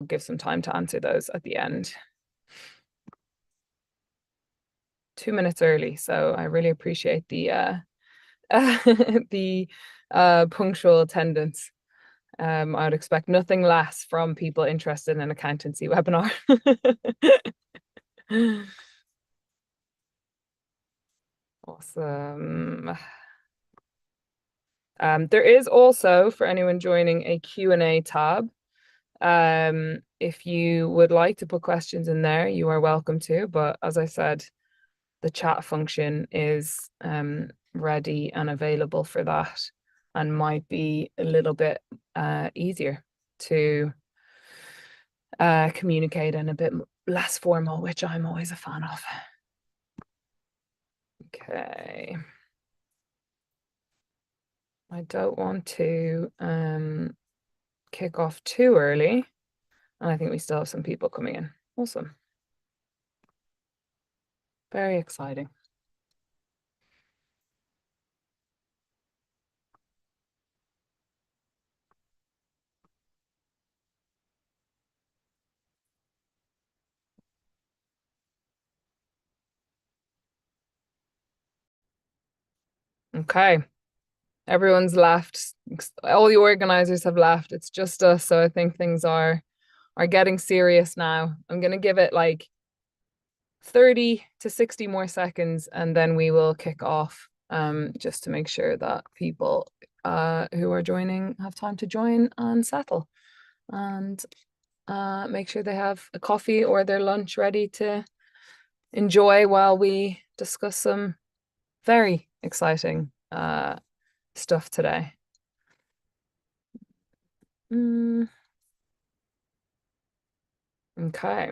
we'll give some time to answer those at the end. 2 minutes early, so I really appreciate the the punctual attendance. I would expect nothing less from people interested in an accountancy webinar. Awesome. There is also, for anyone joining, a Q&A tab. If you would like to put questions in there, you are welcome to, but as I said, the chat function is ready and available for that, and might be a little bit easier to communicate and a bit less formal, which I'm always a fan of. Okay. I don't want to kick off too early, and I think we still have some people coming in. Awesome. Very exciting. Okay, everyone's left. All the organizers have left. It's just us, so I think things are getting serious now. I'm going to give it like 30 to 60 more seconds, and then we will kick off, just to make sure that people who are joining have time to join and settle, and make sure they have a coffee or their lunch ready to enjoy while we discuss some very exciting stuff today. Okay.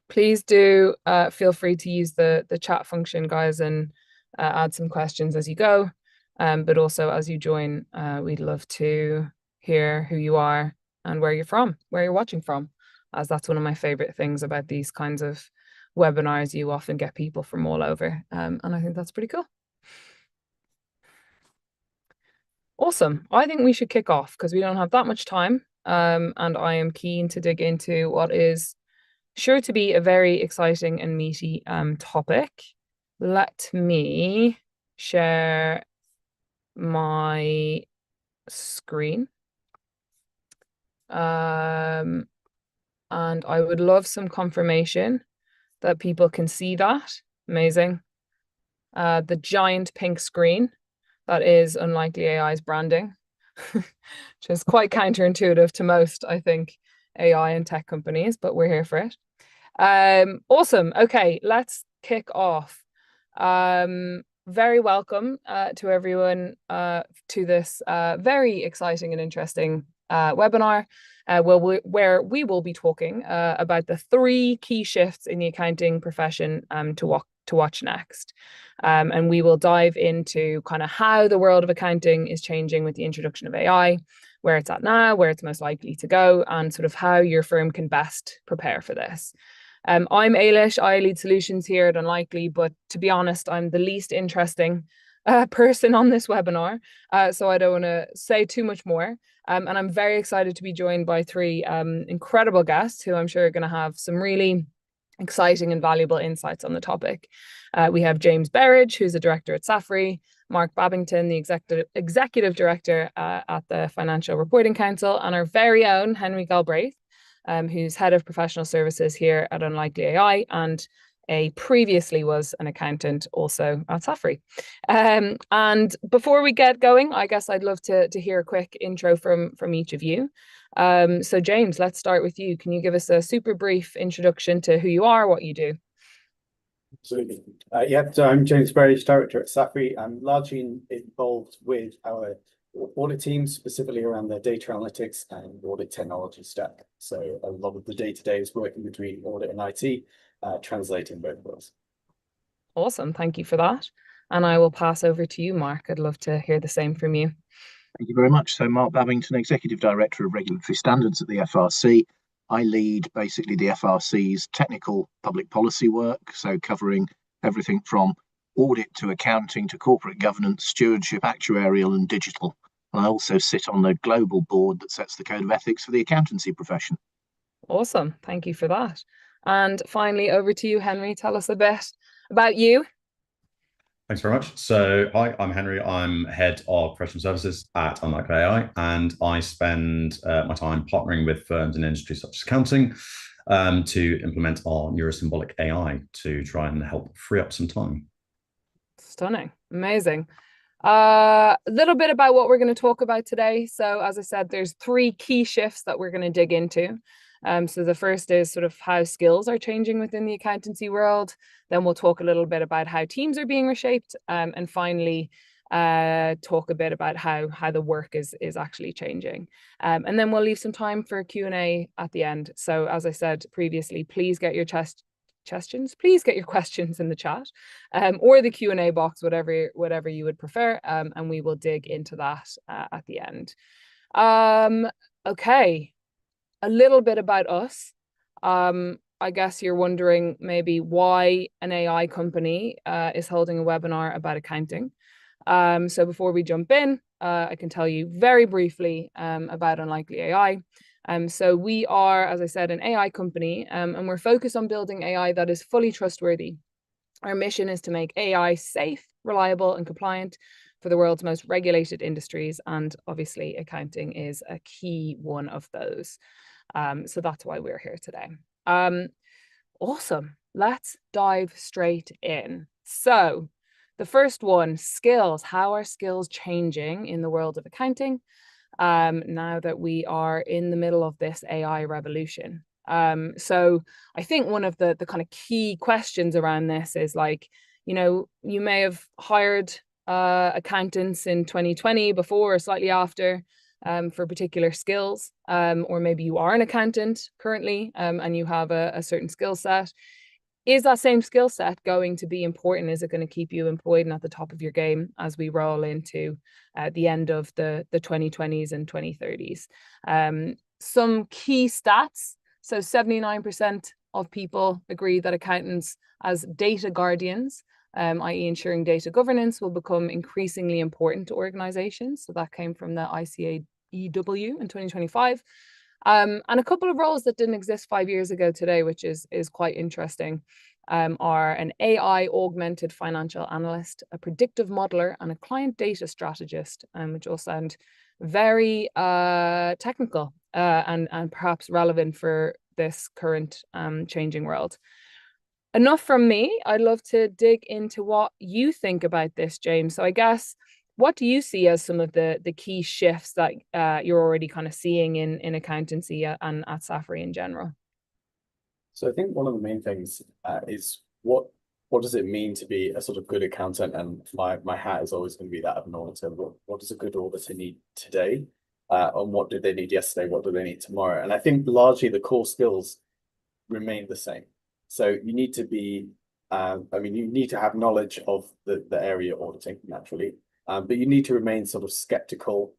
Please do feel free to use the chat function, guys, and add some questions as you go. But also as you join, we'd love to hear who you are and where you're from, where you're watching from, as that's one of my favorite things about these kinds of webinars. You often get people from all over, and I think that's pretty cool. Awesome. I think we should kick off because we don't have that much time, and I am keen to dig into what is sure to be a very exciting and meaty topic. Let me share my screen. And I would love some confirmation that people can see that. Amazing. The giant pink screen that is Unlikely AI's branding, which is quite counterintuitive to most, I think, AI and tech companies, but we're here for it. Awesome. Okay, let's kick off. Very welcome to everyone to this very exciting and interesting webinar, where we will be talking about the 3 key shifts in the accounting profession to watch next. And we will dive into kind of how the world of accounting is changing with the introduction of AI, where it's at now, where it's most likely to go, and sort of how your firm can best prepare for this. I'm Ailish. I lead solutions here at Unlikely, but to be honest, I'm the least interesting person on this webinar, so I don't want to say too much more. And I'm very excited to be joined by 3 incredible guests who I'm sure are going to have some really exciting and valuable insights on the topic. We have James Berridge, who's a director at Saffery, Mark Babington, the executive director at the Financial Reporting Council, and our very own Henry Galbraith, who's head of professional services here at Unlikely AI and previously was an accountant also at Saffery. And before we get going, I guess I'd love to hear a quick intro from each of you. So James, let's start with you. Can you give us a super brief introduction to who you are, what you do? Absolutely. So I'm James Berridge, director at Saffery. I'm largely involved with our audit team, specifically around their data analytics and audit technology stack. So a lot of the day-to-day is working between audit and IT, translating both worlds. Awesome. Thank you for that. And I will pass over to you, Mark. I'd love to hear the same from you. Thank you very much. So Mark Babington, Executive Director of Regulatory Standards at the FRC. I lead basically the FRC's technical public policy work, so covering everything from audit to accounting to corporate governance, stewardship, actuarial and digital. And I also sit on the global board that sets the code of ethics for the accountancy profession. Awesome. Thank you for that. And finally, over to you, Henry. Tell us a bit about you. Thanks very much. So hi, I'm Henry. I'm head of professional services at UnlikelyAI, and I spend my time partnering with firms in industries such as accounting to implement our neurosymbolic AI to try and help free up some time. Stunning. Amazing. A little bit about what we're going to talk about today. So as I said, there's 3 key shifts that we're going to dig into. So the first is sort of how skills are changing within the accountancy world. Then we'll talk a little bit about how teams are being reshaped. And finally, talk a bit about how the work is actually changing. And then we'll leave some time for Q&A at the end. So as I said previously, please get your please get your questions in the chat or the Q&A box, whatever you would prefer, and we will dig into that at the end. Okay, a little bit about us. I guess you're wondering maybe why an AI company is holding a webinar about accounting. So before we jump in, I can tell you very briefly about UnlikelyAI. So we are, as I said, an AI company, and we're focused on building AI that is fully trustworthy. Our mission is to make AI safe, reliable, and compliant for the world's most regulated industries, and obviously accounting is a key one of those. So that's why we're here today. Awesome. Let's dive straight in. So the first one, skills. How are skills changing in the world of accounting now that we are in the middle of this AI revolution? So I think one of the kind of key questions around this is like, you may have hired accountants in 2020 before or slightly after for particular skills, or maybe you are an accountant currently and you have a certain skill set. Is that same skill set going to be important? Is it going to keep you employed and at the top of your game as we roll into the end of the 2020s and 2030s? Some key stats. So 79% of people agree that accountants as data guardians, i.e. ensuring data governance, will become increasingly important to organizations. So that came from the ICAEW in 2025. And a couple of roles that didn't exist 5 years ago today, which is quite interesting, are an AI augmented financial analyst, a predictive modeler, and a client data strategist, which all sound very technical and perhaps relevant for this current changing world. Enough from me. I'd love to dig into what you think about this, James. So I guess, what do you see as some of the key shifts that you're already kind of seeing in accountancy and at Saffery in general? So I think one of the main things is what does it mean to be a sort of good accountant? And my hat is always going to be that of an auditor. What does a good auditor need today? And what did they need yesterday? What do they need tomorrow? And I think largely the core skills remain the same. So you need to be, you need to have knowledge of the area you're auditing naturally, but you need to remain sort of skeptical.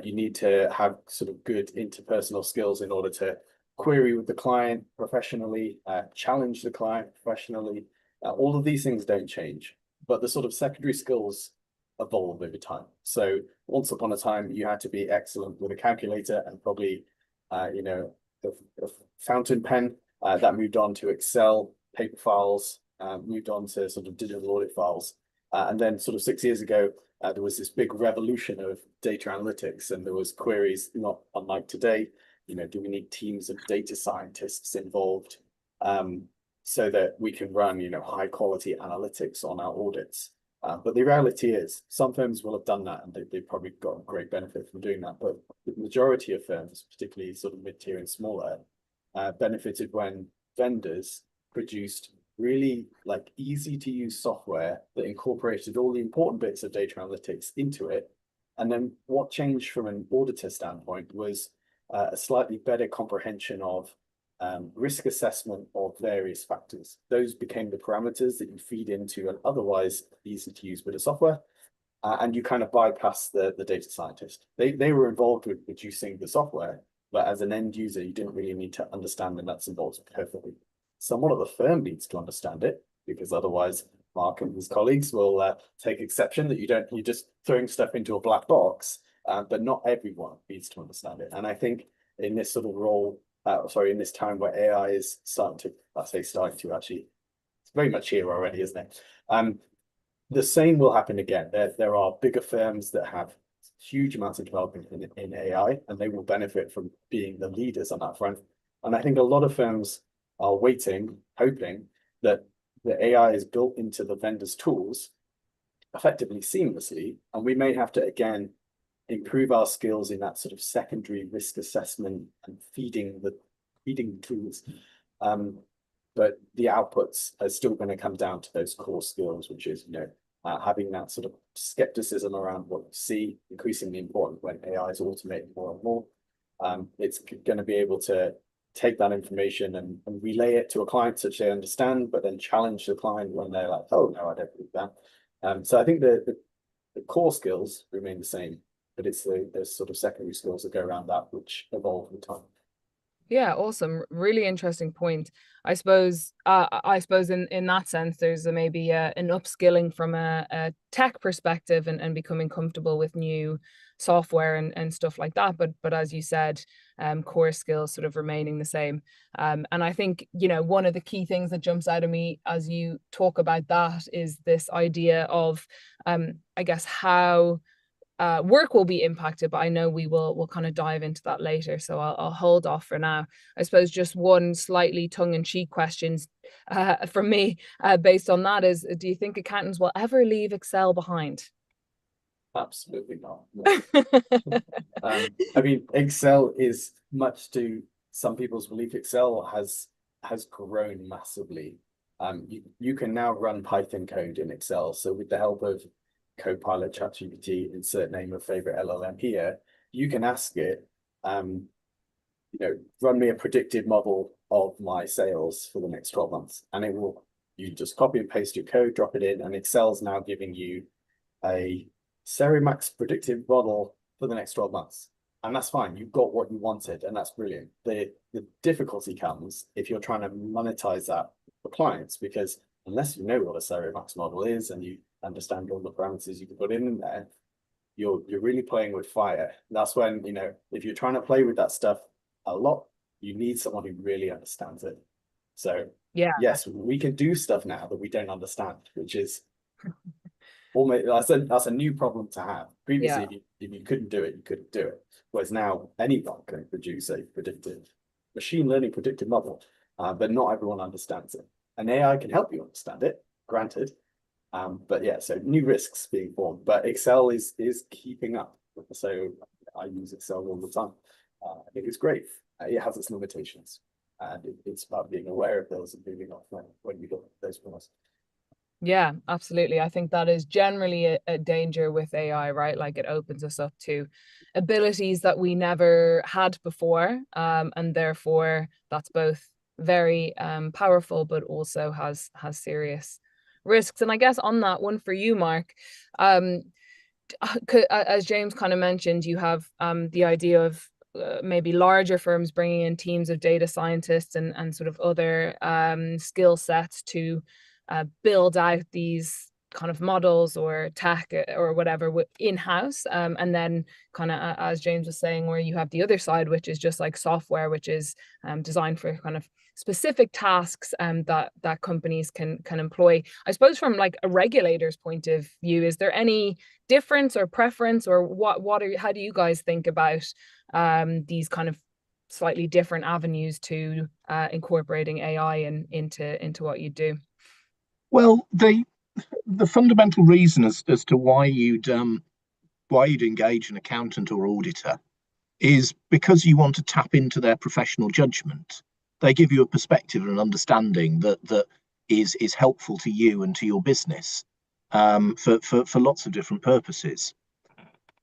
You need to have sort of good interpersonal skills in order to query with the client professionally, challenge the client professionally. All of these things don't change, but the sort of secondary skills evolve over time. So once upon a time, you had to be excellent with a calculator and probably, the fountain pen. That moved on to Excel, paper files, moved on to sort of digital audit files. And then sort of 6 years ago, there was this big revolution of data analytics, and there was queries not unlike today. Do we need teams of data scientists involved so that we can run, high quality analytics on our audits? But the reality is some firms will have done that, and they've probably got great benefit from doing that. But the majority of firms, particularly sort of mid-tier and smaller, benefited when vendors produced really like easy to use software that incorporated all the important bits of data analytics into it. And then what changed from an auditor standpoint was a slightly better comprehension of risk assessment of various factors. Those became the parameters that you feed into an otherwise easy to use bit of software. And you kind of bypass the data scientist. They were involved with producing the software, but as an end user, you didn't really need to understand the nuts and bolts perfectly. Someone at the firm needs to understand it, because otherwise Mark and his colleagues will take exception that you're just throwing stuff into a black box but not everyone needs to understand it. And I think in this sort of role, in this time where AI is starting to actually, it's very much here already, isn't it? The same will happen again. There are bigger firms that have huge amounts of development in AI, and they will benefit from being the leaders on that front. And I think a lot of firms are waiting, hoping that the AI is built into the vendor's tools effectively seamlessly, and we may have to again improve our skills in that sort of secondary risk assessment and feeding tools. But the outputs are still going to come down to those core skills, which is, having that sort of skepticism around what you see, increasingly important when AI is automating more and more. It's going to be able to take that information and relay it to a client such they understand, but then challenge the client when they're like, oh, no, I don't believe that. So I think the core skills remain the same, but it's the sort of secondary skills that go around that which evolve with time. Yeah, awesome. Really interesting point. I suppose in that sense, there's maybe an upskilling from a tech perspective and becoming comfortable with new software and stuff like that. But as you said, core skills sort of remaining the same. And I think, one of the key things that jumps out of me as you talk about that is this idea of, I guess, how work will be impacted, but I know we'll kind of dive into that later, so I'll hold off for now. I suppose just one slightly tongue-in-cheek question from me based on that is, do you think accountants will ever leave Excel behind? Absolutely not. I mean, Excel is much to some people's belief. Excel has grown massively. You can now run Python code in Excel. So with the help of Copilot, ChatGPT, insert name of favorite LLM here, you can ask it, run me a predictive model of my sales for the next 12 months. And you just copy and paste your code, drop it in, and Excel's now giving you a Serimax predictive model for the next 12 months. And that's fine. You've got what you wanted, and that's brilliant. The difficulty comes if you're trying to monetize that for clients, because unless you know what a Serimax model is and you understand all the parameters you can put in there, you're really playing with fire. And that's when, if you're trying to play with that stuff a lot, you need someone who really understands it. So yeah, yes, we can do stuff now that we don't understand, which is almost that's a new problem to have. Previously, if you couldn't do it, you couldn't do it. Whereas now anyone can produce a machine learning predictive model, but not everyone understands it. And AI can help you understand it, granted. But yeah, so new risks being formed, but Excel is keeping up. So I use Excel all the time. I think it's great. It has its limitations, and it's about being aware of those and moving off when you look at those problems. Yeah, absolutely. I think that is generally a danger with AI, right? Like, it opens us up to abilities that we never had before, and therefore that's both very powerful, but also has serious risks. And I guess on that one for you, Mark, as James kind of mentioned, you have the idea of maybe larger firms bringing in teams of data scientists and sort of other skill sets to build out these kind of models or tech or whatever in-house, and then kind of as James was saying, where you have the other side, which is just like software, which is designed for kind of specific tasks that companies can employ. I suppose from like a regulator's point of view, is there any difference or preference, or how do you guys think about these kind of slightly different avenues to incorporating AI into what you do? Well, the fundamental reason as to why you'd engage an accountant or auditor is because you want to tap into their professional judgment. They give you a perspective and an understanding that is helpful to you and to your business for lots of different purposes.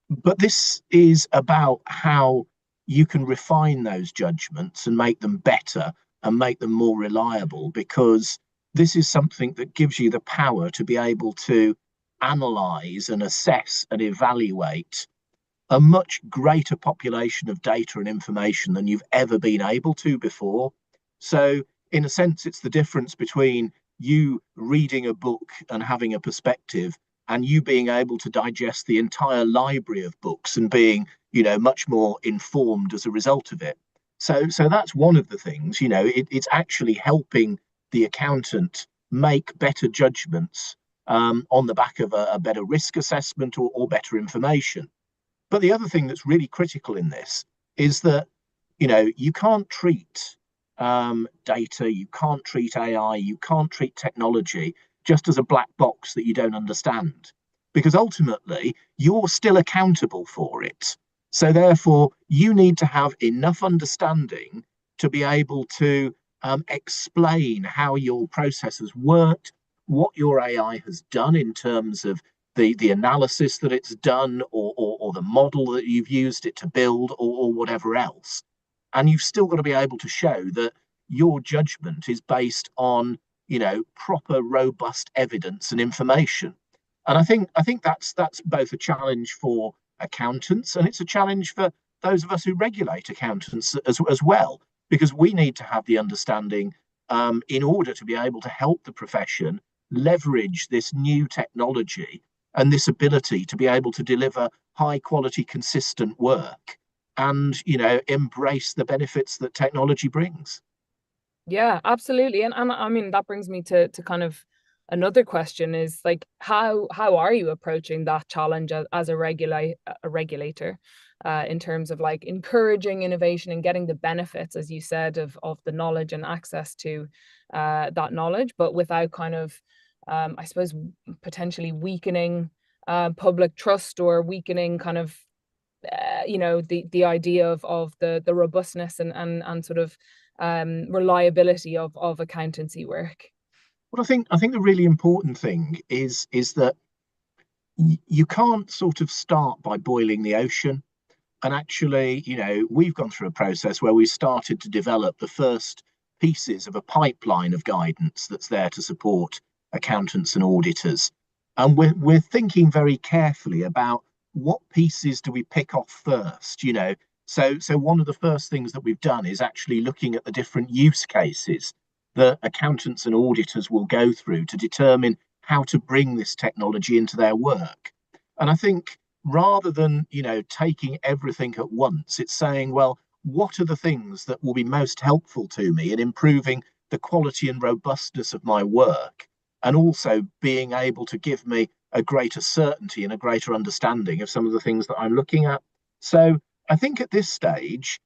But this is about how you can refine those judgments and make them better and make them more reliable, because this is something that gives you the power to be able to analyze and assess and evaluate a much greater population of data and information than you've ever been able to before. So in a sense, it's the difference between you reading a book and having a perspective and you being able to digest the entire library of books and being, much more informed as a result of it. So that's one of the things. It's actually helping the accountant make better judgments on the back of a better risk assessment or better information. But the other thing that's really critical in this is that, you can't treat data, you can't treat AI, you can't treat technology just as a black box that you don't understand, because ultimately you're still accountable for it. So therefore, you need to have enough understanding to be able to explain how your process has worked, what your AI has done in terms of the analysis that it's done, or the model that you've used it to build, or whatever else. And you've still got to be able to show that your judgment is based on, proper, robust evidence and information. And I think that's both a challenge for accountants, and it's a challenge for those of us who regulate accountants as well, because we need to have the understanding in order to be able to help the profession leverage this new technology and this ability to be able to deliver high quality, consistent work and, embrace the benefits that technology brings. Yeah, absolutely. And I mean, that brings me to kind of another question is like, how are you approaching that challenge as a regulator in terms of like encouraging innovation and getting the benefits, as you said, of the knowledge and access to that knowledge, but without kind of, I suppose, potentially weakening public trust or weakening kind of, the idea of the robustness and sort of reliability of accountancy work? Well, I think the really important thing is that you can't sort of start by boiling the ocean. And actually, we've gone through a process where we started to develop the first pieces of a pipeline of guidance that's there to support accountants and auditors. And we're thinking very carefully about what pieces do we pick off first, So one of the first things that we've done is actually looking at the different use cases that accountants and auditors will go through to determine how to bring this technology into their work. And I think rather than, taking everything at once, it's saying, well, what are the things that will be most helpful to me in improving the quality and robustness of my work, and also being able to give me a greater certainty and a greater understanding of some of the things that I'm looking at. So I think at this stage,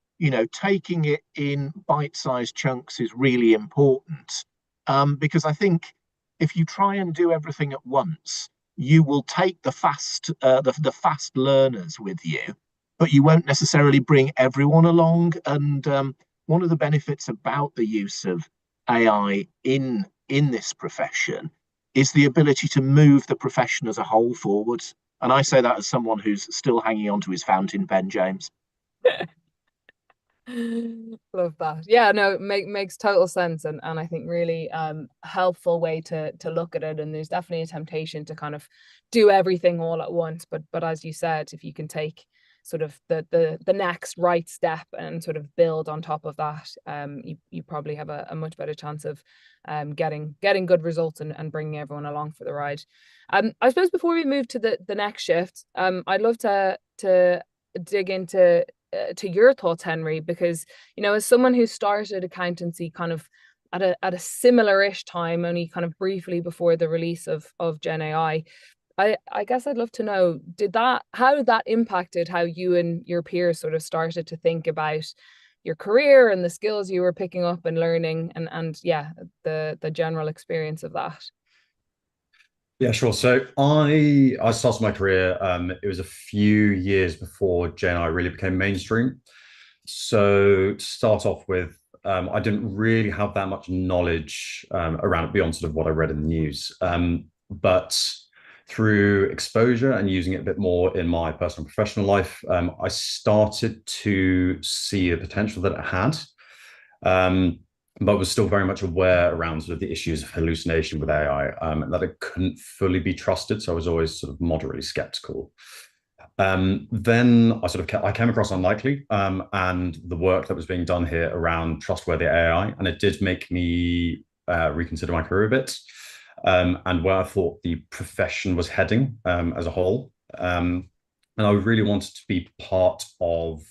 taking it in bite-sized chunks is really important, because I think if you try and do everything at once, you will take the fast learners with you, but you won't necessarily bring everyone along. And one of the benefits about the use of AI in this profession is the ability to move the profession as a whole forwards. And I say that as someone who's still hanging on to his fountain pen, James. Love that. Yeah, no, makes total sense, and I think really helpful way to look at it. And there's definitely a temptation to kind of do everything all at once, but as you said, if you can take sort of the next right step and sort of build on top of that, you probably have a much better chance of getting good results and bringing everyone along for the ride. I suppose before we move to the next shift, I'd love to dig into to your thoughts, Henry, because as someone who started accountancy kind of at a similar-ish time, only kind of briefly before the release of Gen AI, I guess I'd love to know, how that impacted how you and your peers sort of started to think about your career and the skills you were picking up and learning, and yeah, the general experience of that. Yeah, sure. So I started my career. It was a few years before Gen AI really became mainstream. So to start off with, I didn't really have that much knowledge around it beyond sort of what I read in the news. But through exposure and using it a bit more in my personal and professional life, I started to see the potential that it had. But was still very much aware around sort of the issues of hallucination with AI, and that it couldn't fully be trusted. So I was always sort of moderately skeptical. Then I came across Unlikely and the work that was being done here around trustworthy AI, and it did make me reconsider my career a bit. and where I thought the profession was heading as a whole. And I really wanted to be part of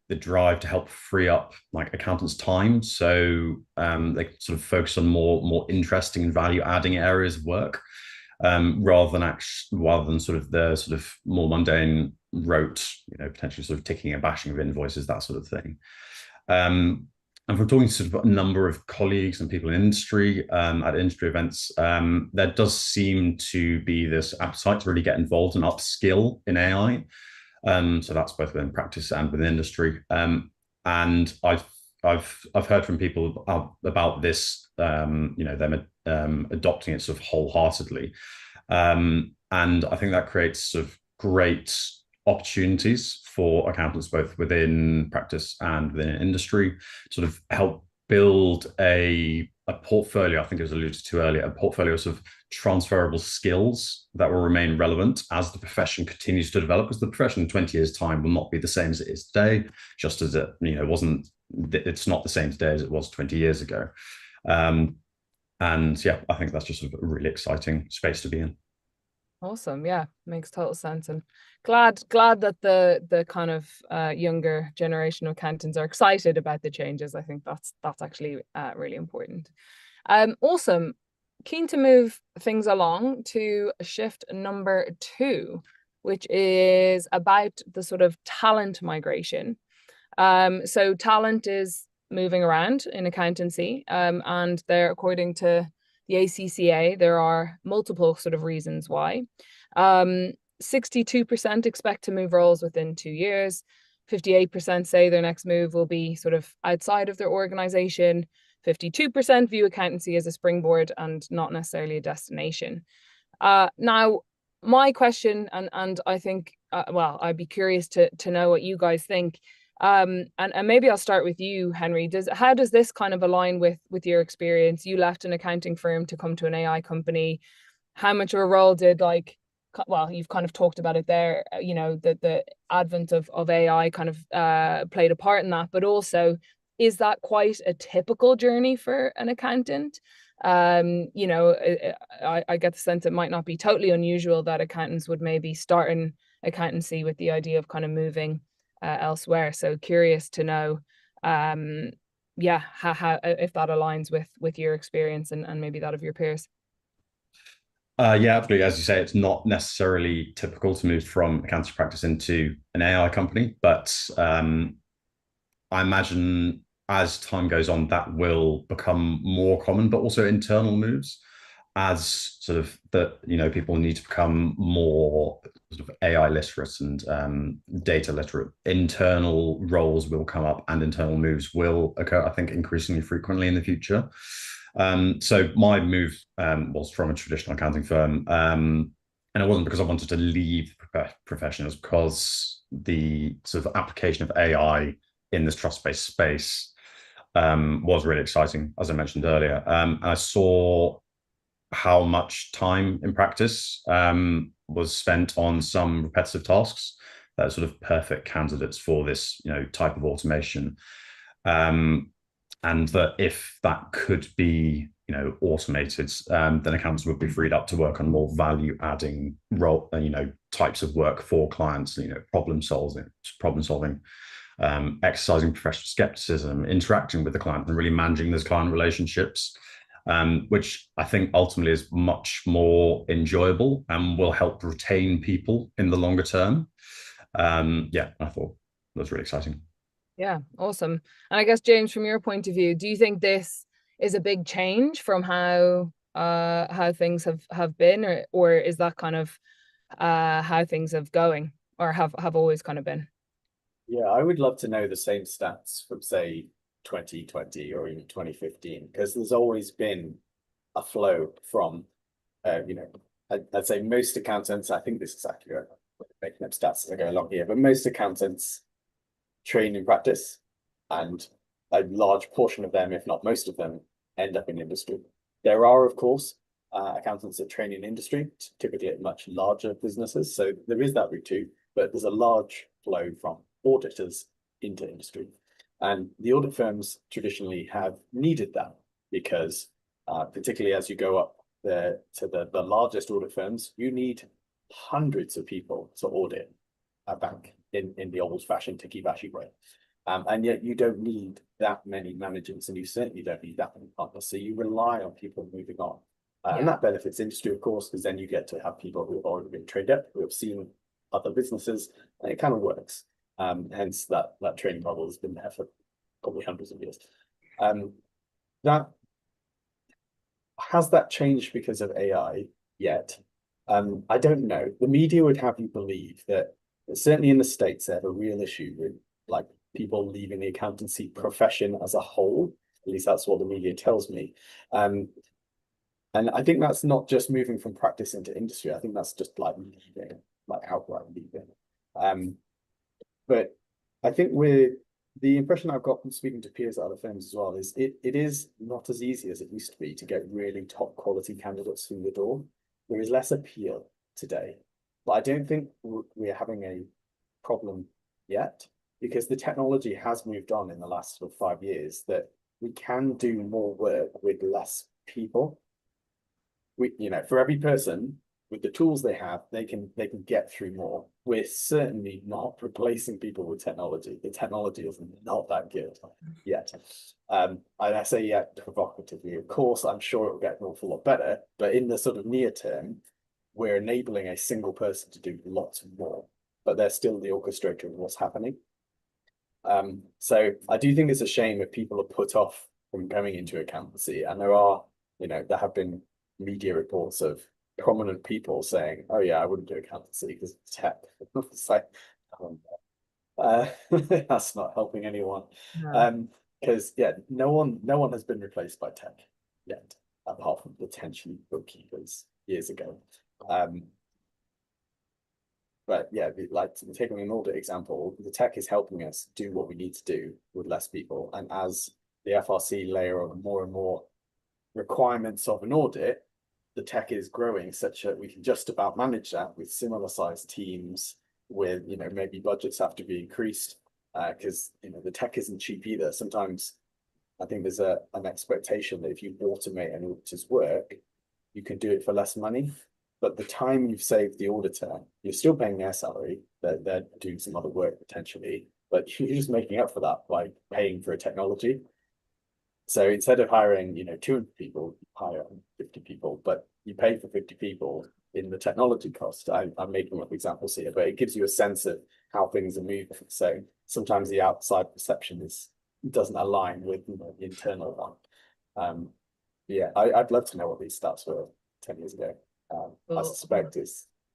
the drive to help free up like accountants' time, so they sort of focus on more interesting and value-adding areas of work, rather than sort of the sort of more mundane rote, potentially sort of ticking and bashing of invoices, that sort of thing. And from talking to sort of a number of colleagues and people in industry at industry events, there does seem to be this appetite to really get involved and upskill in AI. So that's both within practice and within industry. And I've heard from people about this, them adopting it sort of wholeheartedly. And I think that creates sort of great opportunities for accountants, both within practice and within industry, sort of help build a portfolio. I think it was alluded to earlier, a portfolio of sort of transferable skills that will remain relevant as the profession continues to develop, because the profession in 20 years' time will not be the same as it is today, just as it's not the same today as it was 20 years ago. And yeah, I think that's just sort of a really exciting space to be in. Awesome. Yeah, makes total sense. And glad that the kind of younger generation of accountants are excited about the changes. I think that's actually really important. Awesome. Keen to move things along to shift number 2, which is about the sort of talent migration. So talent is moving around in accountancy, and there, according to the ACCA, there are multiple sort of reasons why. 62% expect to move roles within 2 years. 58% say their next move will be sort of outside of their organization. 52% view accountancy as a springboard and not necessarily a destination. Now, my question, and I think, I'd be curious to know what you guys think. And maybe I'll start with you, Henry. How does this kind of align with your experience? You left an accounting firm to come to an AI company. How much of a role did you've kind of talked about it there, the advent of AI kind of played a part in that, but also, is that quite a typical journey for an accountant? I get the sense it might not be totally unusual that accountants would maybe start in accountancy with the idea of kind of moving elsewhere. So curious to know, how if that aligns with your experience and maybe that of your peers. Yeah, absolutely. As you say, it's not necessarily typical to move from accounting practice into an AI company, but I imagine as time goes on, that will become more common, but also internal moves, as sort of people need to become more sort of AI literate and data literate. Internal roles will come up and internal moves will occur, I think, increasingly frequently in the future. So my move was from a traditional accounting firm, and it wasn't because I wanted to leave the profession. It was because the sort of application of AI in this trust-based space was really exciting, as I mentioned earlier. And I saw how much time in practice was spent on some repetitive tasks that are sort of perfect candidates for this type of automation. And that if that could be automated, then accountants would be freed up to work on more value-adding role, types of work for clients. Problem solving, exercising professional skepticism, interacting with the client, and really managing those client relationships, which I think ultimately is much more enjoyable and will help retain people in the longer term. I thought that was really exciting. Yeah, awesome. And I guess, James, from your point of view, do you think this is a big change from how things have been, or is that kind of how things have going or have always kind of been? Yeah, I would love to know the same stats from, say, 2020 or even 2015, because there's always been a flow from, I'd say most accountants, I think this is accurate, making up stats as I go along here, but most accountants train in practice, and a large portion of them, if not most of them, end up in industry. There are, of course, accountants that train in industry, typically at much larger businesses. So there is that route too, but there's a large flow from auditors into industry. And the audit firms traditionally have needed that because particularly as you go up the largest audit firms, you need hundreds of people to audit a bank in the old-fashioned ticky-bashy way. And yet you don't need that many managers, and you certainly don't need that many partners. So you rely on people moving on. And that benefits industry, of course, because then you get to have people who have already been trained up, who have seen other businesses, and it kind of works. Hence that training model has been there for probably hundreds of years. That has that changed because of AI yet? I don't know. The media would have you believe that certainly in the States, they have a real issue with like people leaving the accountancy profession as a whole. At least that's what the media tells me. And I think that's not just moving from practice into industry. I think that's just like leaving, like outright leaving. But I think the impression I've got from speaking to peers at other firms as well is it is not as easy as it used to be to get really top quality candidates through the door. There is less appeal today, but I don't think we're having a problem yet, because the technology has moved on in the last sort of 5 years that we can do more work with less people. For every person with the tools they have, they can get through more. We're certainly not replacing people with technology. The technology is not that good yet. And I say yet provocatively. Of course, I'm sure it will get an awful lot better, but in the sort of near term, we're enabling a single person to do lots more, but they're still the orchestrator of what's happening. So I do think it's a shame if people are put off from going into accountancy, and there have been media reports of prominent people saying, "Oh yeah, I wouldn't do accountancy because it's tech." It's like, that's not helping anyone. Because no one has been replaced by tech yet, apart from potentially bookkeepers years ago. But yeah, like taking an audit example, the tech is helping us do what we need to do with less people. And as the FRC layer on more and more requirements of an audit, the tech is growing such that we can just about manage that with similar sized teams, with maybe budgets have to be increased, because the tech isn't cheap either. Sometimes I think there's an expectation that if you automate an auditor's work, you can do it for less money. But the time you've saved the auditor, you're still paying their salary. They're doing some other work potentially, but you're just making up for that by paying for a technology. So instead of hiring, 200 people, you hire 50 people, but you pay for 50 people in the technology cost. I'm making up examples here, but it gives you a sense of how things are moving. So sometimes the outside perception doesn't align with the internal one. I'd love to know what these stats were 10 years ago. I suspect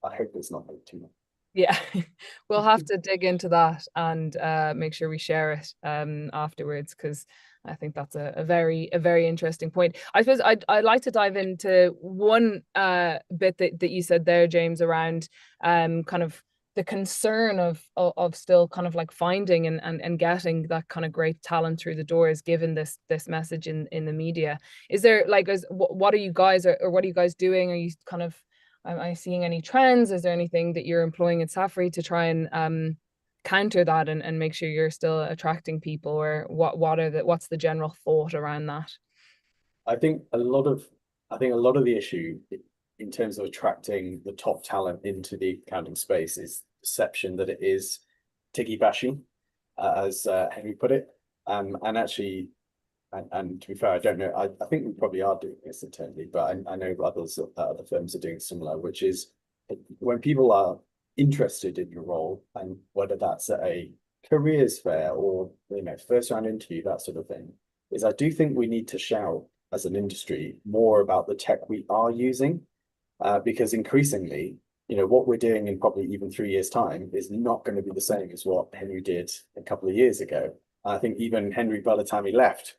I hope it's not too much. Yeah, we'll have to dig into that and make sure we share it afterwards, because I think that's a very interesting point. I suppose I'd like to dive into one bit that you said there, James, around kind of the concern of still kind of like finding and getting that kind of great talent through the doors, given this message in the media. Is there what are you guys or what are you guys doing? Are you kind of, am I seeing any trends? Is there anything that you're employing at Saffery to try and counter that and make sure you're still attracting people, or what's the general thought around that? I think a lot of the issue in terms of attracting the top talent into the accounting space is perception that it is ticky-bashy, as Henry put it. And actually, and to be fair, I don't know, I think we probably are doing this internally, but I know other firms are doing similar, which is when people are interested in your role, and whether that's at a careers fair or first round interview, that sort of thing, is I do think we need to shout as an industry more about the tech we are using, because increasingly, what we're doing in probably even 3 years' time is not going to be the same as what Henry did a couple of years ago. I think even Henry, by the time he left,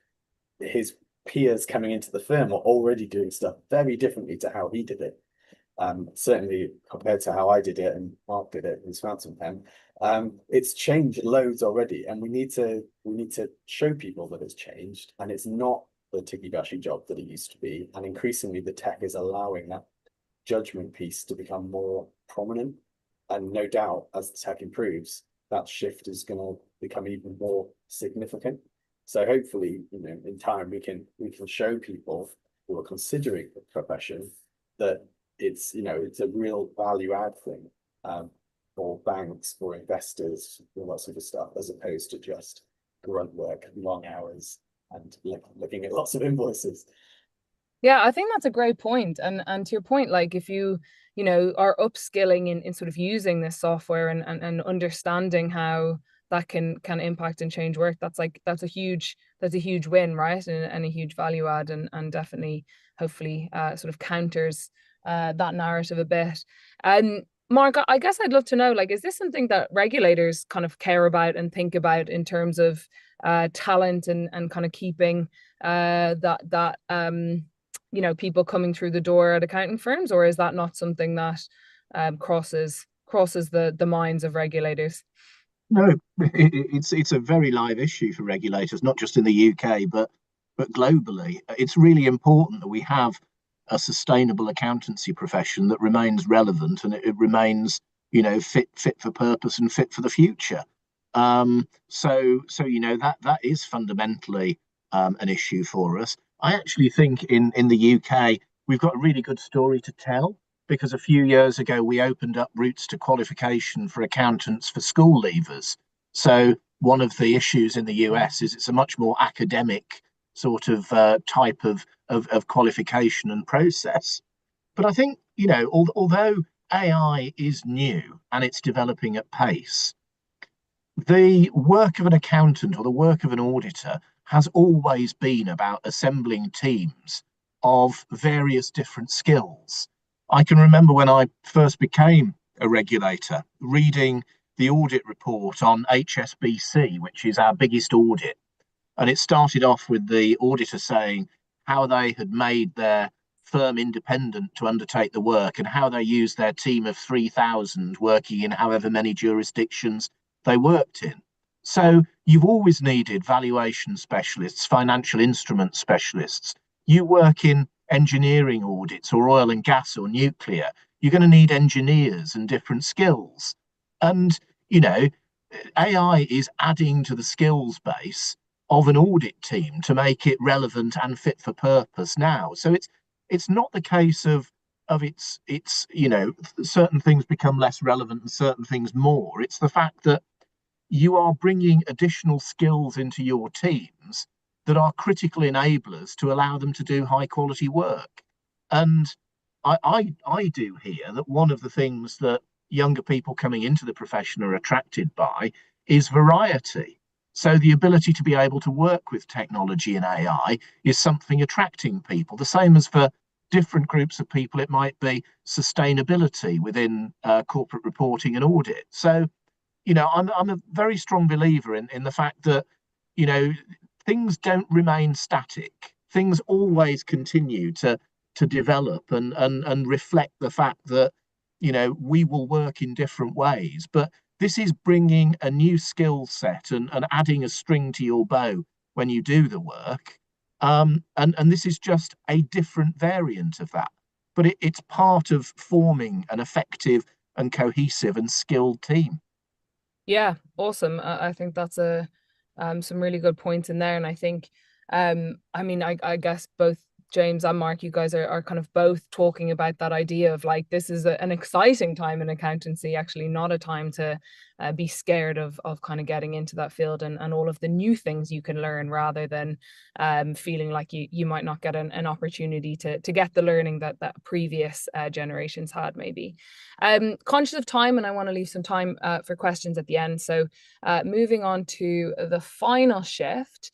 his peers coming into the firm are already doing stuff very differently to how he did it. Certainly compared to how I did it and Mark did it with Phantom Pen. It's changed loads already, and we need to show people that it's changed, and it's not the ticky-bashy job that it used to be. And increasingly the tech is allowing that judgment piece to become more prominent. And no doubt, as the tech improves, that shift is going to become even more significant. So hopefully, in time we can show people who are considering the profession that it's, you know, it's a real value add thing for banks, for investors, all that sort of stuff, as opposed to just grunt work, long hours, and looking at lots of invoices. Yeah, I think that's a great point. And to your point, like if you know, are upskilling in sort of using this software and understanding how that can impact and change work, that's a huge win, right? And a huge value add, and definitely hopefully sort of counters that narrative a bit. Mark, I guess I'd love to know, like, is this something that regulators kind of care about and think about in terms of talent and kind of keeping that you know, people coming through the door at accounting firms, or is that not something that crosses the minds of regulators? No, it's a very live issue for regulators, not just in the UK, but globally. It's really important that we have a sustainable accountancy profession that remains relevant and it remains, you know, fit for purpose and fit for the future. So you know, that is fundamentally an issue for us. I actually think in the UK we've got a really good story to tell, because a few years ago we opened up routes to qualification for accountants for school leavers. So one of the issues in the US is it's a much more academic sort of type of qualification and process. But I think, you know, although AI is new and it's developing at pace, the work of an accountant or the work of an auditor has always been about assembling teams of various different skills. I can remember when I first became a regulator, reading the audit report on HSBC, which is our biggest audit. And it started off with the auditor saying how they had made their firm independent to undertake the work and how they used their team of 3,000 working in however many jurisdictions they worked in. So you've always needed valuation specialists, financial instrument specialists. You work in engineering audits or oil and gas or nuclear, you're going to need engineers and different skills. And, you know, AI is adding to the skills base of an audit team to make it relevant and fit for purpose now. So it's not the case of it's you know, certain things become less relevant and certain things more. It's the fact that you are bringing additional skills into your teams that are critical enablers to allow them to do high quality work. And I do hear that one of the things that younger people coming into the profession are attracted by is variety. So the ability to be able to work with technology and AI is something attracting people. The same as for different groups of people, it might be sustainability within corporate reporting and audit. So, you know, I'm a very strong believer in the fact that, you know, things don't remain static. Things always continue to develop and reflect the fact that, you know, we will work in different ways. But this is bringing a new skill set and adding a string to your bow when you do the work. And this is just a different variant of that. But it's part of forming an effective and cohesive and skilled team. Yeah, awesome. I think that's some really good points in there. And I think, I mean, I guess both James and Mark, you guys are kind of both talking about that idea of like, this is an exciting time in accountancy, actually not a time to be scared of kind of getting into that field and all of the new things you can learn, rather than feeling like you might not get an opportunity to get the learning that previous generations had maybe. Conscious of time, and I want to leave some time for questions at the end. So moving on to the final shift.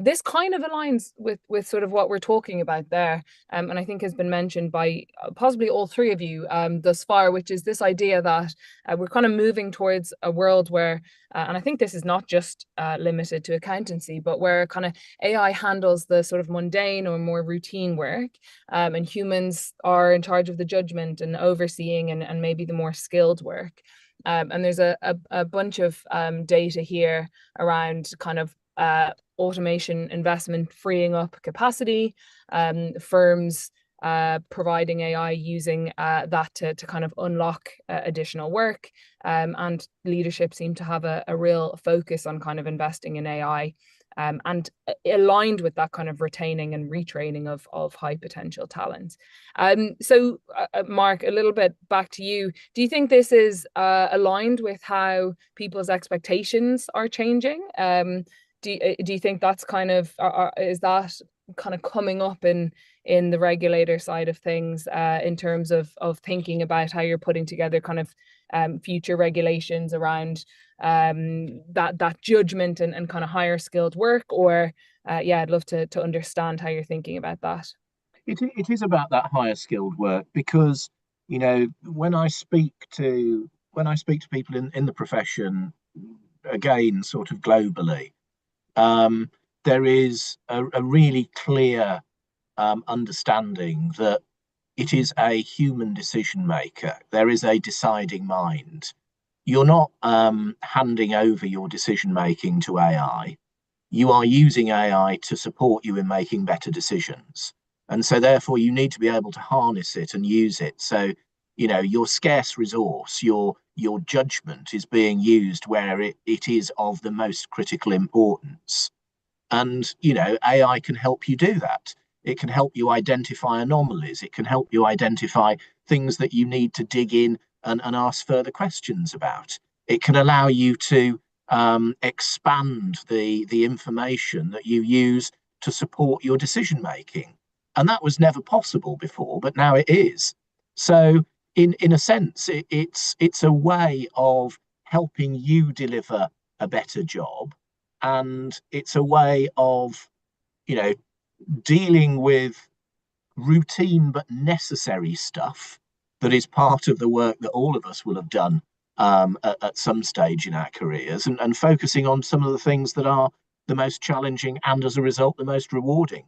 This kind of aligns with sort of what we're talking about there, and I think has been mentioned by possibly all three of you thus far, which is this idea that we're kind of moving towards a world where, and I think this is not just limited to accountancy, but where kind of AI handles the sort of mundane or more routine work, and humans are in charge of the judgment and overseeing and maybe the more skilled work. And there's a bunch of data here around kind of automation investment freeing up capacity, firms providing AI using that to kind of unlock additional work, and leadership seem to have a real focus on kind of investing in AI and aligned with that kind of retaining and retraining of high potential talent. So Mark, a little bit back to you. Do you think this is aligned with how people's expectations are changing? Do you think that's kind of, is that kind of coming up in the regulator side of things, in terms of thinking about how you're putting together kind of future regulations around that judgment and kind of higher skilled work? Or yeah, I'd love to understand how you're thinking about that. It is about that higher skilled work, because when I speak to people in the profession, again, sort of globally, there is a really clear understanding that it is a human decision maker. There is a deciding mind. You're not handing over your decision making to AI. You are using AI to support you in making better decisions. And so therefore you need to be able to harness it and use it. So, your scarce resource, your judgment is being used where it is of the most critical importance. And, AI can help you do that. It can help you identify anomalies. It can help you identify things that you need to dig in and ask further questions about. It can allow you to expand the information that you use to support your decision making. And that was never possible before, but now it is. So in a sense, it's a way of helping you deliver a better job. And it's a way of, dealing with routine but necessary stuff that is part of the work that all of us will have done at some stage in our careers, and focusing on some of the things that are the most challenging and, as a result, the most rewarding.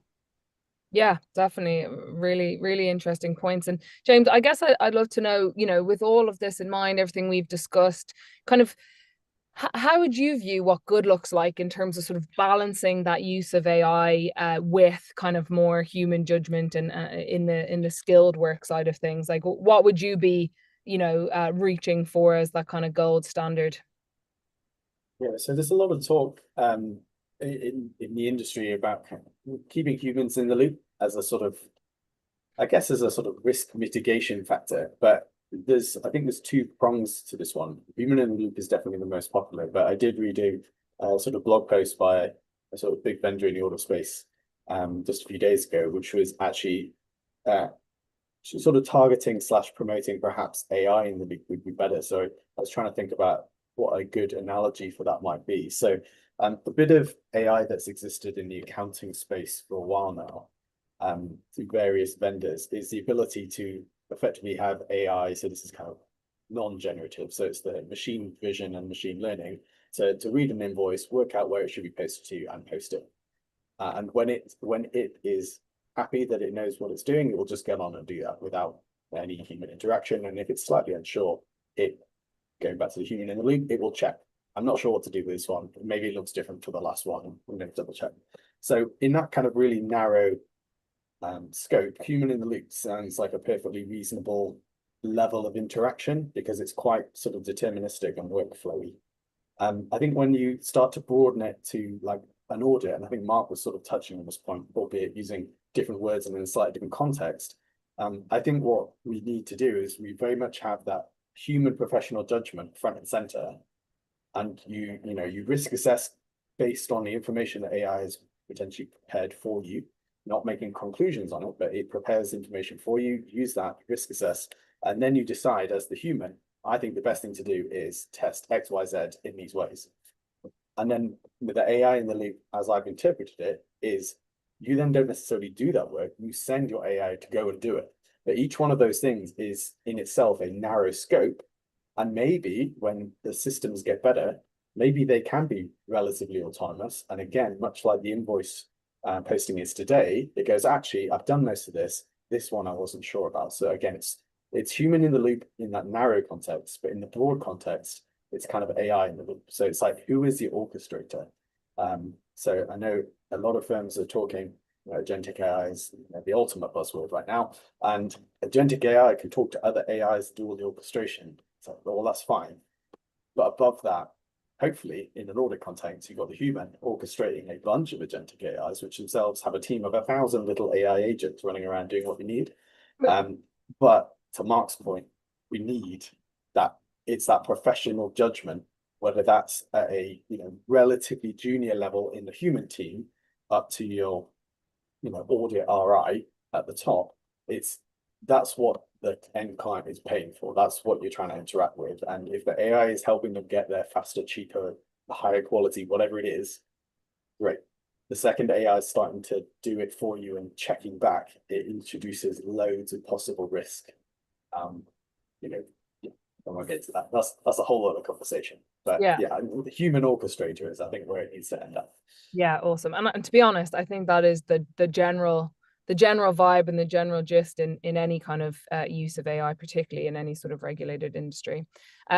Yeah, definitely. Really, really interesting points. And James, I guess I'd love to know, with all of this in mind, everything we've discussed, kind of how would you view what good looks like in terms of sort of balancing that use of AI with kind of more human judgment and in the skilled work side of things? Like, what would you be, reaching for as that kind of gold standard? Yeah, so there's a lot of talk in the industry about keeping humans in the loop as a sort of, I guess, as a sort of risk mitigation factor. But I think there's two prongs to this one. Human in the loop is definitely the most popular, but I did read a sort of blog post by a sort of big vendor in the auto space just a few days ago, which was actually sort of targeting / promoting perhaps AI in the loop would be better. So I was trying to think about what a good analogy for that might be. So a bit of AI that's existed in the accounting space for a while now, through various vendors, is the ability to effectively have AI. So this is kind of non-generative. So it's the machine vision and machine learning to read an invoice, work out where it should be posted to, and post it. And when it is happy that it knows what it's doing, it will just get on and do that without any human interaction. And if it's slightly unsure, going back to the human in the loop, it will check. I'm not sure what to do with this one. Maybe it looks different for the last one. I'm going to double check. So in that kind of really narrow scope, human in the loop sounds like a perfectly reasonable level of interaction because it's quite sort of deterministic and workflowy. I think when you start to broaden it to like an audit, and I think Mark was sort of touching on this point, albeit using different words and in a slightly different context, I think what we need to do is we very much have that human professional judgment front and center, and you risk assess based on the information that AI has potentially prepared for you, not making conclusions on it, but it prepares information for you, use that, risk assess, and then you decide as the human, I think the best thing to do is test X, Y, Z in these ways. And then with the AI in the loop, as I've interpreted it, is you then don't necessarily do that work, you send your AI to go and do it. But each one of those things is in itself a narrow scope. And maybe when the systems get better, maybe they can be relatively autonomous. And again, much like the invoice posting is today, it goes, actually, I've done most of this. This one I wasn't sure about. So again, it's human in the loop in that narrow context, but in the broad context, it's kind of AI in the loop. So it's like, who is the orchestrator? So I know a lot of firms are talking, agentic AI is the ultimate buzzword right now. And agentic AI can talk to other AIs, do all the orchestration. So, well, that's fine. But above that, hopefully in an audit context, you've got the human orchestrating a bunch of agentic AIs, which themselves have a team of 1,000 little AI agents running around doing what we need. But to Mark's point, we need that. It's that professional judgment, whether that's at a relatively junior level in the human team up to your audit RI at the top. That's what the end client is paying for. That's what you're trying to interact with. And if the AI is helping them get there faster, cheaper, higher quality, whatever it is, great. The second AI is starting to do it for you and checking back, it introduces loads of possible risk. I won't get into that. That's a whole other conversation. But yeah, the human orchestrator is, I think, where it needs to end up. Yeah, awesome. And to be honest, I think that is the general vibe and the general gist in any kind of use of AI, particularly in any sort of regulated industry.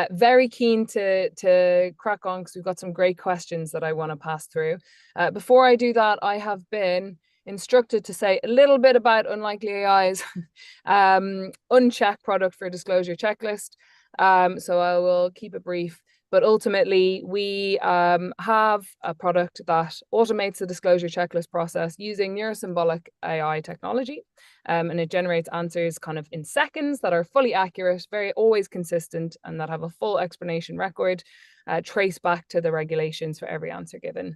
Very keen to crack on because we've got some great questions that I want to pass through. Before I do that, I have been instructed to say a little bit about UnlikelyAI's Uncheck product for disclosure checklist. So I will keep it brief. But ultimately, we have a product that automates the disclosure checklist process using neurosymbolic AI technology. And it generates answers kind of in seconds that are fully accurate, always consistent, and that have a full explanation record, traced back to the regulations for every answer given.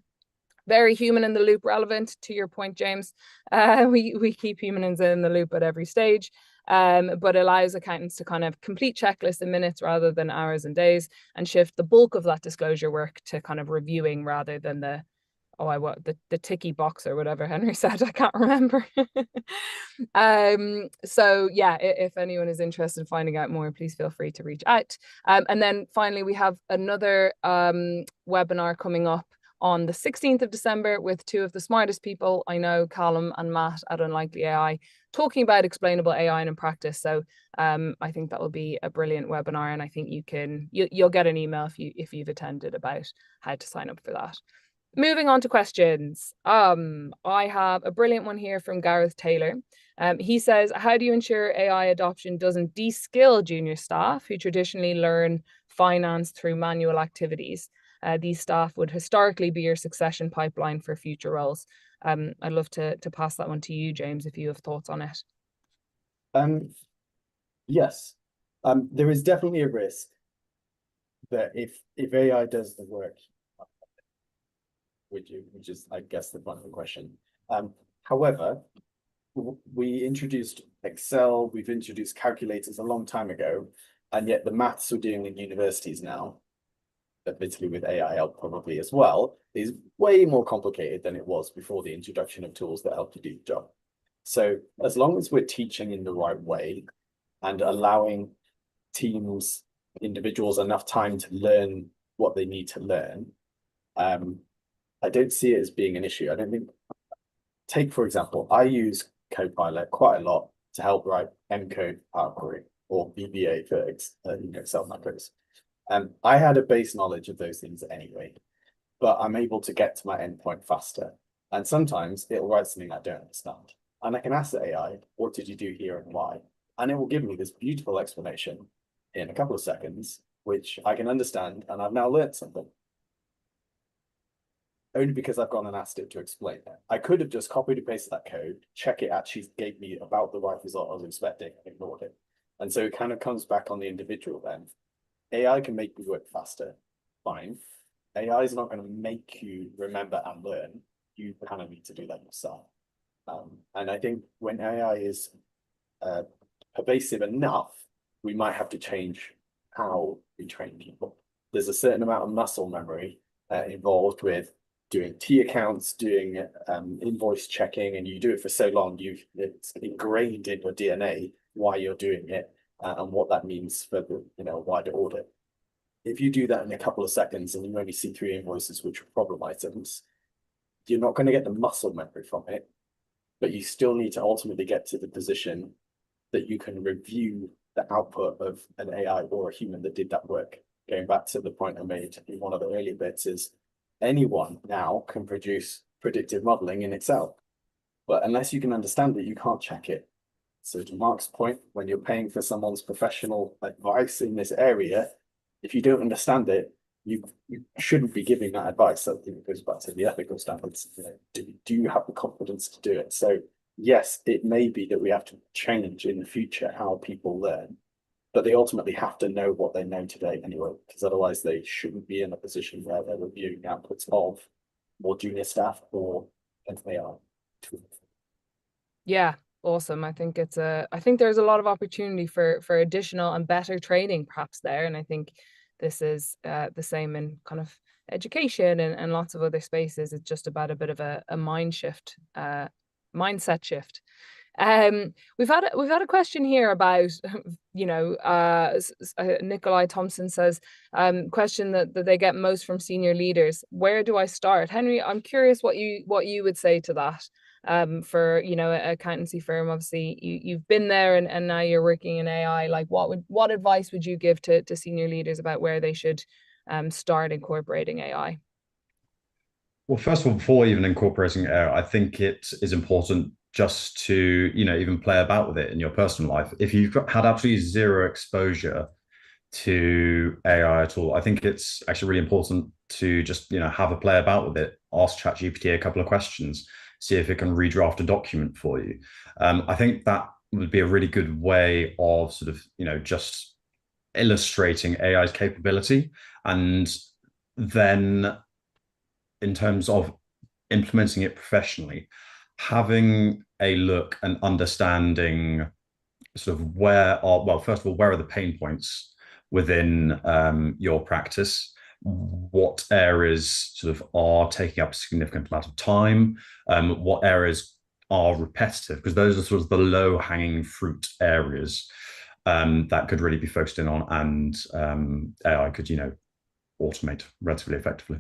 Very human in the loop relevant to your point, James. We keep humans in the loop at every stage. But allows accountants to kind of complete checklists in minutes rather than hours and days, and shift the bulk of that disclosure work to kind of reviewing rather than the ticky box or whatever Henry said. I can't remember. So yeah, if anyone is interested in finding out more, please feel free to reach out. And then finally, we have another webinar coming up on the 16th of December with two of the smartest people I know, Callum and Matt at UnlikelyAI, talking about explainable AI in practice. So I think that will be a brilliant webinar, and I think you'll get an email if you've attended about how to sign up for that. Moving on to questions. I have a brilliant one here from Gareth Taylor. He says, how do you ensure AI adoption doesn't de-skill junior staff who traditionally learn finance through manual activities? These staff would historically be your succession pipeline for future roles. I'd love to pass that one to you, James, if you have thoughts on it. Yes, there is definitely a risk that if AI does the work, which is, I guess, the final question. However, we introduced Excel, we've introduced calculators a long time ago, and yet the maths we're doing in universities now, admittedly with AI help probably as well, is way more complicated than it was before the introduction of tools that help you do the job. So as long as we're teaching in the right way and allowing teams, individuals enough time to learn what they need to learn, I don't see it as being an issue. I don't think, take for example, I use Copilot quite a lot to help write M-code Power Query or VBA for Excel macros. I had a base knowledge of those things anyway, but I'm able to get to my endpoint faster. And sometimes it'll write something I don't understand. And I can ask the AI, what did you do here and why? And it will give me this beautiful explanation in a couple of seconds, which I can understand, and I've now learned something. Only because I've gone and asked it to explain it. I could have just copied and pasted that code, check it actually gave me about the right result I was expecting, and ignored it. And so it kind of comes back on the individual then. AI can make you work faster, fine. AI is not going to make you remember and learn. You kind of need to do that yourself. And I think when AI is pervasive enough, we might have to change how we train people. There's a certain amount of muscle memory involved with doing T accounts, doing invoice checking, and you do it for so long, it's ingrained in your DNA why you're doing it. And what that means for the wider audit. If you do that in a couple of seconds and you only see 3 invoices which are problem items, you're not going to get the muscle memory from it, but you still need to ultimately get to the position that you can review the output of an AI or a human that did that work. Going back to the point I made in one of the earlier bits is anyone now can produce predictive modeling in Excel, but unless you can understand it, you can't check it. So to Mark's point, when you're paying for someone's professional advice in this area, if you don't understand it, you shouldn't be giving that advice. So I think it goes back to the ethical standards. Do you have the confidence to do it? So yes, it may be that we have to change in the future how people learn, but they ultimately have to know what they know today anyway, because otherwise they shouldn't be in a position where they're reviewing outputs of more junior staff or AI. Yeah, awesome. I think there's a lot of opportunity for additional and better training perhaps there. And I think this is the same in kind of education and lots of other spaces. It's just about a bit of a mindset shift. We've had a question here about, Nikolai Thompson says, question that they get most from senior leaders. Where do I start? Henry, I'm curious what you would say to that. For an accountancy firm, obviously you've been there and now you're working in AI. Like what advice would you give to senior leaders about where they should start incorporating AI? Well, first of all, before even incorporating AI, I think it is important just to, even play about with it in your personal life. If you've had absolutely zero exposure to AI at all, I think it's actually really important to just, have a play about with it, ask ChatGPT a couple of questions, see if it can redraft a document for you. I think that would be a really good way of sort of, just illustrating AI's capability. And then in terms of implementing it professionally, having a look and understanding sort of first of all, where are the pain points within your practice? What areas sort of are taking up a significant amount of time? What areas are repetitive? Because those are sort of the low-hanging fruit areas that could really be focused in on, and AI could, automate relatively effectively.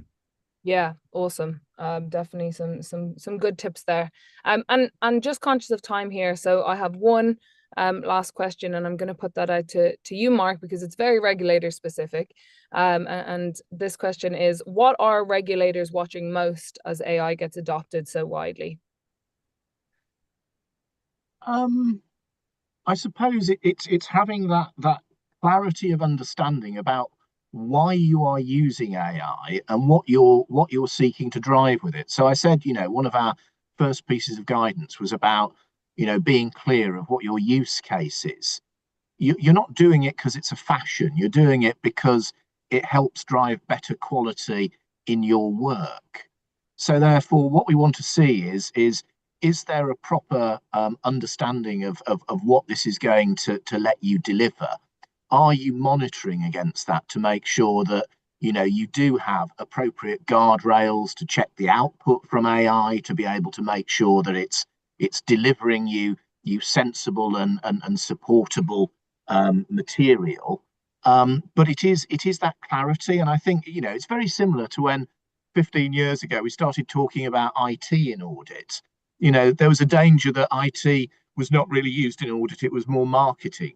Yeah, awesome. Definitely some good tips there. And just conscious of time here, so I have one last question, and I'm going to put that out to you, Mark, because it's very regulator specific. And this question is, what are regulators watching most as AI gets adopted so widely? I suppose it's having that clarity of understanding about why you are using AI and what you're seeking to drive with it. So I said, one of our first pieces of guidance was about, being clear of what your use case is. You're not doing it because it's a fashion. You're doing it because it helps drive better quality in your work. So therefore, what we want to see is there a proper understanding of what this is going to let you deliver? Are you monitoring against that to make sure that you do have appropriate guardrails to check the output from AI, to be able to make sure that it's delivering you sensible and supportable material? But it is that clarity, and I think it's very similar to when 15 years ago we started talking about IT in audit. There was a danger that IT was not really used in audit; it was more marketing.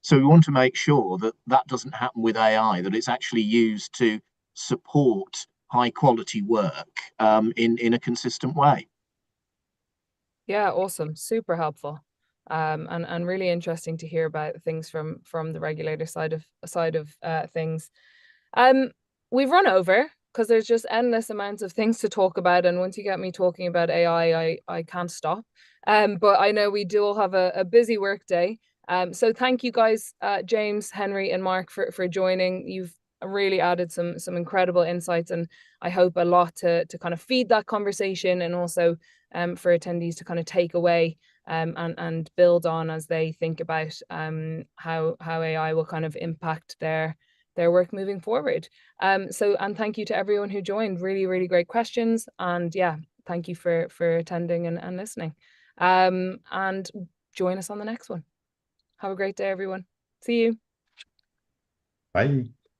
So we want to make sure that that doesn't happen with AI, that it's actually used to support high quality work in a consistent way. Yeah, awesome. Super helpful. And really interesting to hear about things from the regulator side of things. We've run over because there's just endless amounts of things to talk about, and once you get me talking about AI, I can't stop. But I know we do all have a busy work day. So thank you guys, James, Henry, and Mark for joining. You've really added some incredible insights, and I hope a lot to kind of feed that conversation, and also for attendees to kind of take away and build on as they think about how AI will kind of impact their work moving forward. And thank you to everyone who joined. Really, really great questions, and yeah, thank you for attending and listening. And join us on the next one. Have a great day, everyone. See you. Bye.